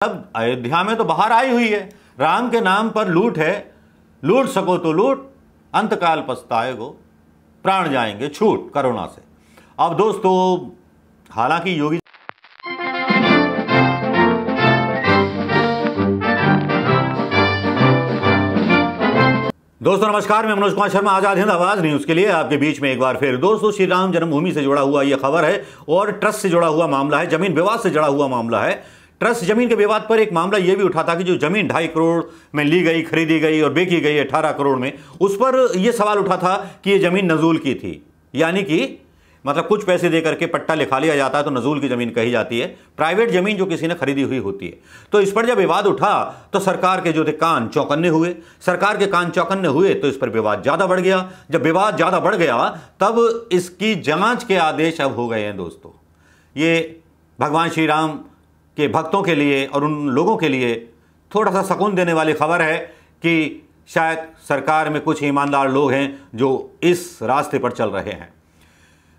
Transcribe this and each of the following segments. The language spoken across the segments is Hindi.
अब अयोध्या में तो बाहर आई हुई है, राम के नाम पर लूट है, लूट सको तो लूट, अंतकाल पछताएगो, प्राण जाएंगे छूट करुणा से। अब दोस्तों, हालांकि योगी दोस्तों नमस्कार, मैं मनोज कुमार शर्मा आजाद हिंद आवाज न्यूज के लिए आपके बीच में एक बार फिर। दोस्तों, श्री राम जन्मभूमि से जुड़ा हुआ यह खबर है और ट्रस्ट से जुड़ा हुआ मामला है, जमीन विवाद से जुड़ा हुआ मामला है। ट्रस्ट जमीन के विवाद पर एक मामला यह भी उठा था कि जो जमीन 2.5 करोड़ में ली गई, खरीदी गई और बेची गई 18 करोड़ में, उस पर यह सवाल उठा था कि यह जमीन नजूल की थी। यानी कि मतलब कुछ पैसे देकर के पट्टा लिखा लिया जाता है तो नजूल की जमीन कही जाती है, प्राइवेट जमीन जो किसी ने खरीदी हुई होती है। तो इस पर जब विवाद उठा तो सरकार के जो थे कान चौकन्ने हुए। सरकार के कान चौकन्ने हुए तो इस पर विवाद ज्यादा बढ़ गया। जब विवाद ज्यादा बढ़ गया तब इसकी जांच के आदेश अब हो गए हैं। दोस्तों, ये भगवान श्री राम के भक्तों के लिए और उन लोगों के लिए थोड़ा सा सुकून देने वाली खबर है कि शायद सरकार में कुछ ईमानदार लोग हैं जो इस रास्ते पर चल रहे हैं।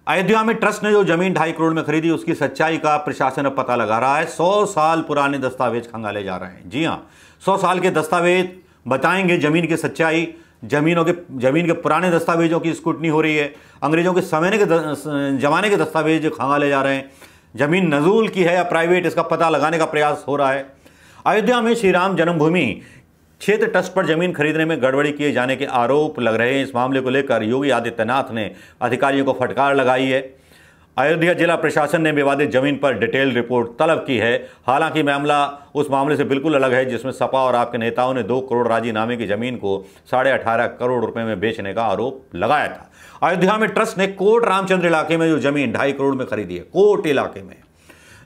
अयोध्या में ट्रस्ट ने जो जमीन 2.5 करोड़ में खरीदी, उसकी सच्चाई का प्रशासन अब पता लगा रहा है। 100 साल पुराने दस्तावेज खंगाले जा रहे हैं। जी हां, 100 साल के दस्तावेज बताएंगे जमीन की सच्चाई। जमीन के पुराने दस्तावेजों की स्क्रूटनी हो रही है। अंग्रेजों के जमाने के दस्तावेज खंगाले जा रहे हैं। जमीन नजूल की है या प्राइवेट, इसका पता लगाने का प्रयास हो रहा है। अयोध्या में श्री राम जन्मभूमि क्षेत्र ट्रस्ट पर जमीन खरीदने में गड़बड़ी किए जाने के आरोप लग रहे हैं। इस मामले को लेकर योगी आदित्यनाथ ने अधिकारियों को फटकार लगाई है। अयोध्या जिला प्रशासन ने विवादित जमीन पर डिटेल रिपोर्ट तलब की है। हालांकि मामला उस मामले से बिल्कुल अलग है जिसमें सपा और आपके नेताओं ने 2 करोड़ राजीनामे की जमीन को 18.5 करोड़ रुपए में बेचने का आरोप लगाया था। अयोध्या में ट्रस्ट ने कोट रामचंद्र इलाके में जो जमीन 2.5 करोड़ में खरीदी है, कोट इलाके में,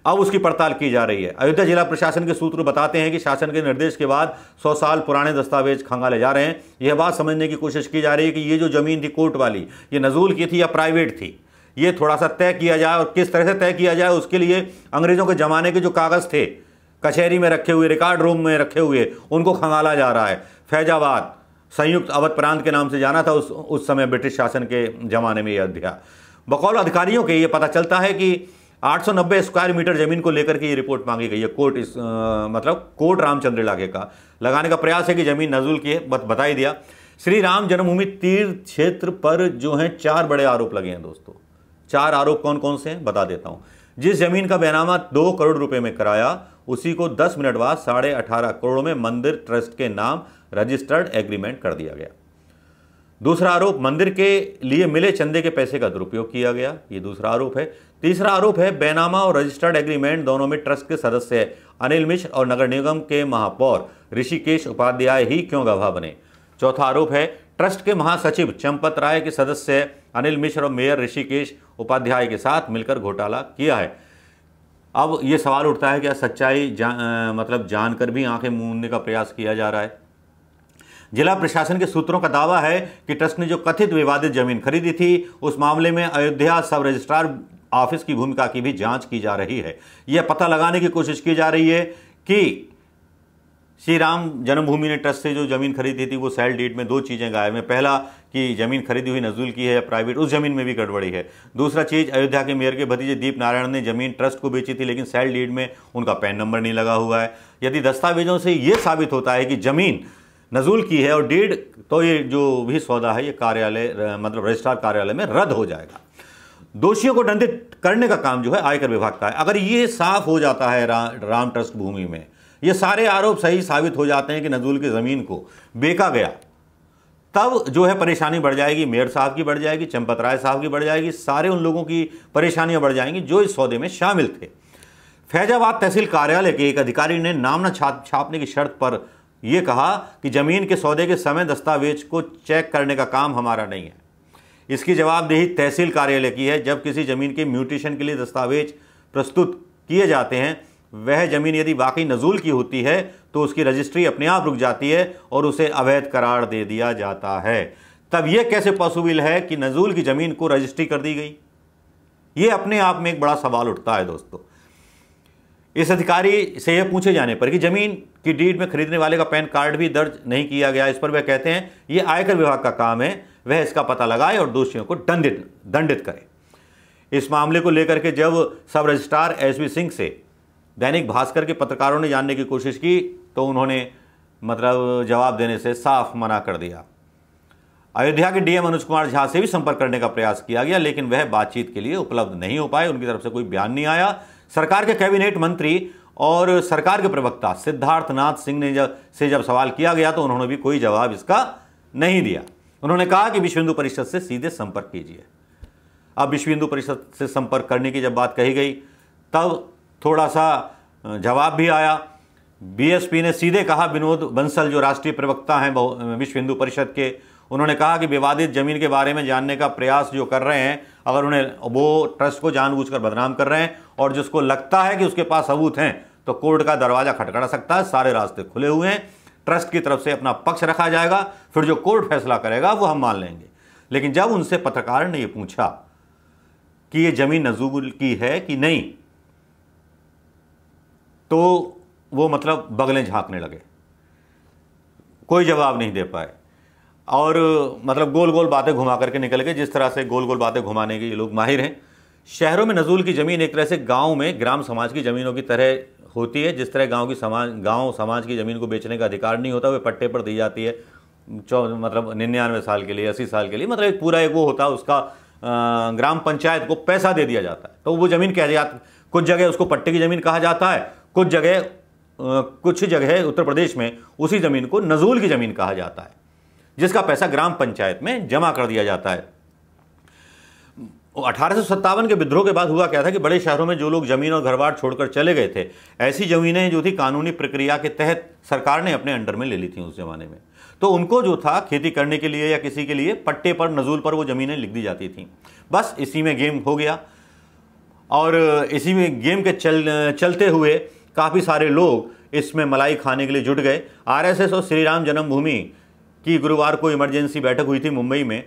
अब उसकी पड़ताल की जा रही है। अयोध्या जिला प्रशासन के सूत्र बताते हैं कि शासन के निर्देश के बाद 100 साल पुराने दस्तावेज खंगाले जा रहे हैं। यह बात समझने की कोशिश की जा रही है कि ये जो जमीन थी कोर्ट वाली, ये नजूल की थी या प्राइवेट थी। ये थोड़ा सा तय किया जाए, और किस तरह से तय किया जाए उसके लिए अंग्रेजों के जमाने के जो कागज थे कचहरी में रखे हुए, रिकॉर्ड रूम में रखे हुए, उनको खंगाला जा रहा है। फैजाबाद संयुक्त अवध प्रांत के नाम से जाना था उस समय ब्रिटिश शासन के जमाने में। अयोध्या बकौल अधिकारियों के ये पता चलता है कि 890 स्क्वायर मीटर जमीन को लेकर के ये रिपोर्ट मांगी गई है। कोट रामचंद्र इलाके का लगाने का प्रयास है कि जमीन नजूल की है। बता ही दिया। श्री राम जन्मभूमि तीर्थ क्षेत्र पर जो हैं 4 बड़े आरोप लगे हैं। दोस्तों, 4 आरोप कौन कौन से हैं बता देता हूं। जिस जमीन का बैनामा 2 करोड़ रुपए में कराया, उसी को 10 मिनट बाद 18.5 करोड़ में मंदिर ट्रस्ट के नाम रजिस्टर्ड एग्रीमेंट कर दिया गया। दूसरा आरोप, मंदिर के लिए मिले चंदे के पैसे का दुरुपयोग किया गया, ये दूसरा आरोप है। तीसरा आरोप है बैनामा और रजिस्टर्ड एग्रीमेंट दोनों में ट्रस्ट के सदस्य अनिल मिश्र और नगर निगम के महापौर ऋषिकेश उपाध्याय ही क्यों गवाह बने। चौथा आरोप है ट्रस्ट के महासचिव चंपत राय के सदस्य अनिल मिश्र और मेयर ऋषिकेश उपाध्याय के साथ मिलकर घोटाला किया है। अब यह सवाल उठता है, क्या सच्चाई जानकर भी आंखें मूंदने का प्रयास किया जा रहा है। जिला प्रशासन के सूत्रों का दावा है कि ट्रस्ट ने जो कथित विवादित जमीन खरीदी थी, उस मामले में अयोध्या सब रजिस्ट्रार ऑफिस की भूमिका की भी जांच की जा रही है। यह पता लगाने की कोशिश की जा रही है कि श्री राम जन्मभूमि ने ट्रस्ट से जो जमीन खरीदी थी वो सेल डीड में 2 चीजें गायब हैं। पहला कि जमीन खरीदी हुई नजूल की है या प्राइवेट, उस जमीन में भी गड़बड़ी है। दूसरा चीज, अयोध्या के मेयर के भतीजे दीप नारायण ने जमीन ट्रस्ट को बेची थी, लेकिन सेल डीड में उनका पैन नंबर नहीं लगा हुआ है। यदि दस्तावेजों से यह साबित होता है कि जमीन नजूल की है और डीड, तो ये जो भी सौदा है ये कार्यालय रजिस्ट्रार कार्यालय में रद्द हो जाएगा। दोषियों को दंडित करने का काम जो है आयकर विभाग का है। अगर ये साफ हो जाता है राम ट्रस्ट भूमि में, ये सारे आरोप सही साबित हो जाते हैं कि नजूल की जमीन को बेचा गया, तब जो है परेशानी बढ़ जाएगी। मेयर साहब की बढ़ जाएगी, चंपत राय साहब की बढ़ जाएगी, सारे उन लोगों की परेशानियां बढ़ जाएंगी जो इस सौदे में शामिल थे। फैजाबाद तहसील कार्यालय के एक अधिकारी ने नाम न छापने की शर्त पर यह कहा कि जमीन के सौदे के समय दस्तावेज को चेक करने का काम हमारा नहीं है। इसकी जवाबदेही तहसील कार्यालय की है। जब किसी जमीन के म्यूटेशन के लिए दस्तावेज प्रस्तुत किए जाते हैं, वह जमीन यदि वाकई नजूल की होती है तो उसकी रजिस्ट्री अपने आप रुक जाती है और उसे अवैध करार दे दिया जाता है। तब यह कैसे पॉसिबल है कि नजूल की जमीन को रजिस्ट्री कर दी गई? यह अपने आप में एक बड़ा सवाल उठता है। दोस्तों, इस अधिकारी से यह पूछे जाने पर कि जमीन की डीड में खरीदने वाले का पैन कार्ड भी दर्ज नहीं किया गया, इस पर वह कहते हैं यह आयकर विभाग का काम है, वह इसका पता लगाए और दोषियों को दंडित करे। इस मामले को लेकर के जब सब रजिस्ट्रार एसवी सिंह से दैनिक भास्कर के पत्रकारों ने जानने की कोशिश की तो उन्होंने मतलब जवाब देने से साफ मना कर दिया। अयोध्या के डीएम अनुज कुमार झा से भी संपर्क करने का प्रयास किया गया, लेकिन वह बातचीत के लिए उपलब्ध नहीं हो पाए। उनकी तरफ से कोई बयान नहीं आया। सरकार के कैबिनेट मंत्री और सरकार के प्रवक्ता सिद्धार्थनाथ सिंह ने जब सवाल किया गया तो उन्होंने भी कोई जवाब इसका नहीं दिया। उन्होंने कहा कि विश्व हिंदू परिषद से सीधे संपर्क कीजिए। अब विश्व हिंदू परिषद से संपर्क करने की जब बात कही गई तब थोड़ा सा जवाब भी आया। बीएसपी ने सीधे कहा, विनोद बंसल जो राष्ट्रीय प्रवक्ता हैं विश्व हिंदू परिषद के, उन्होंने कहा कि विवादित जमीन के बारे में जानने का प्रयास जो कर रहे हैं, अगर उन्हें वो ट्रस्ट को जानबूझकर बदनाम कर रहे हैं और जिसको लगता है कि उसके पास सबूत हैं तो कोर्ट का दरवाजा खटखटा सकता है। सारे रास्ते खुले हुए हैं। ट्रस्ट की तरफ से अपना पक्ष रखा जाएगा, फिर जो कोर्ट फैसला करेगा वो हम मान लेंगे। लेकिन जब उनसे पत्रकार ने ये पूछा कि ये जमीन नजूल की है कि नहीं, तो वो मतलब बगलें झांकने लगे, कोई जवाब नहीं दे पाए और मतलब गोल गोल बातें घुमा करके निकल गए। जिस तरह से गोल गोल बातें घुमाने के ये लोग माहिर हैं। शहरों में नजूल की ज़मीन एक तरह से गांव में ग्राम समाज की ज़मीनों की तरह होती है। जिस तरह गांव समाज की ज़मीन को बेचने का अधिकार नहीं होता, वे पट्टे पर दी जाती है मतलब 99 साल के लिए, 80 साल के लिए, मतलब एक पूरा एक वो होता है, उसका ग्राम पंचायत को पैसा दे दिया जाता है। तो वो ज़मीन कह जाती, कुछ जगह उसको पट्टे की ज़मीन कहा जाता है, कुछ जगह उत्तर प्रदेश में उसी ज़मीन को नजूल की ज़मीन कहा जाता है, जिसका पैसा ग्राम पंचायत में जमा कर दिया जाता है। 1857 के विद्रोह के बाद हुआ क्या था कि बड़े शहरों में जो लोग जमीन और घरबार छोड़कर चले गए थे, ऐसी जमीनें जो थी कानूनी प्रक्रिया के तहत सरकार ने अपने अंडर में ले ली थी उस जमाने में। तो उनको जो था खेती करने के लिए या किसी के लिए पट्टे पर नजूल पर वो ज़मीनें लिख दी जाती थी। बस इसी में गेम हो गया और इसी में गेम के चलते हुए काफ़ी सारे लोग इसमें मलाई खाने के लिए जुट गए। आरएसएस और श्री राम जन्मभूमि की गुरुवार को इमरजेंसी बैठक हुई थी मुंबई में।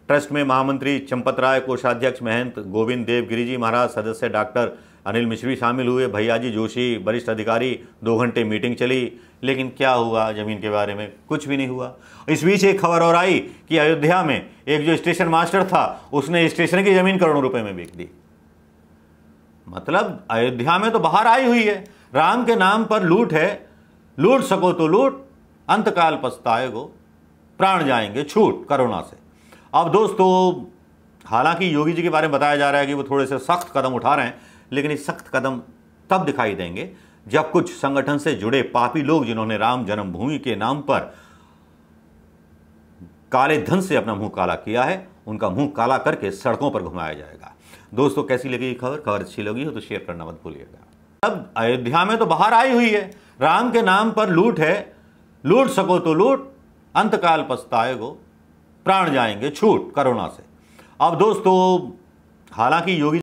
ट्रस्ट में महामंत्री चंपत राय, कोषाध्यक्ष महंत गोविंद देवगिरी जी महाराज, सदस्य डॉक्टर अनिल मिश्री शामिल हुए, भैयाजी जोशी वरिष्ठ अधिकारी। 2 घंटे मीटिंग चली, लेकिन क्या हुआ ज़मीन के बारे में? कुछ भी नहीं हुआ। इस बीच एक खबर और आई कि अयोध्या में एक जो स्टेशन मास्टर था उसने स्टेशन की ज़मीन करोड़ों रुपए में बेच दी। मतलब अयोध्या में तो बाहर आई हुई है, राम के नाम पर लूट है, लूट सको तो लूट, अंतकाल पछताएगो, प्राण जाएंगे छूट कोरोना से। अब दोस्तों, हालांकि योगी जी के बारे में बताया जा रहा है कि वो थोड़े से सख्त कदम उठा रहे हैं, लेकिन ये सख्त कदम तब दिखाई देंगे जब कुछ संगठन से जुड़े पापी लोग, जिन्होंने राम जन्मभूमि के नाम पर काले धन से अपना मुंह काला किया है, उनका मुंह काला करके सड़कों पर घुमाया जाएगा। दोस्तों, कैसी लगी खबर अच्छी लगी हो तो शेयर करना मत भूलिएगा। अब अयोध्या में तो बाहर आई हुई है, राम के नाम पर लूट है, लूट सको तो लूट, अंतकाल पछताएगो, प्राण जाएंगे छूट कोरोना से। अब दोस्तों, हालांकि योगी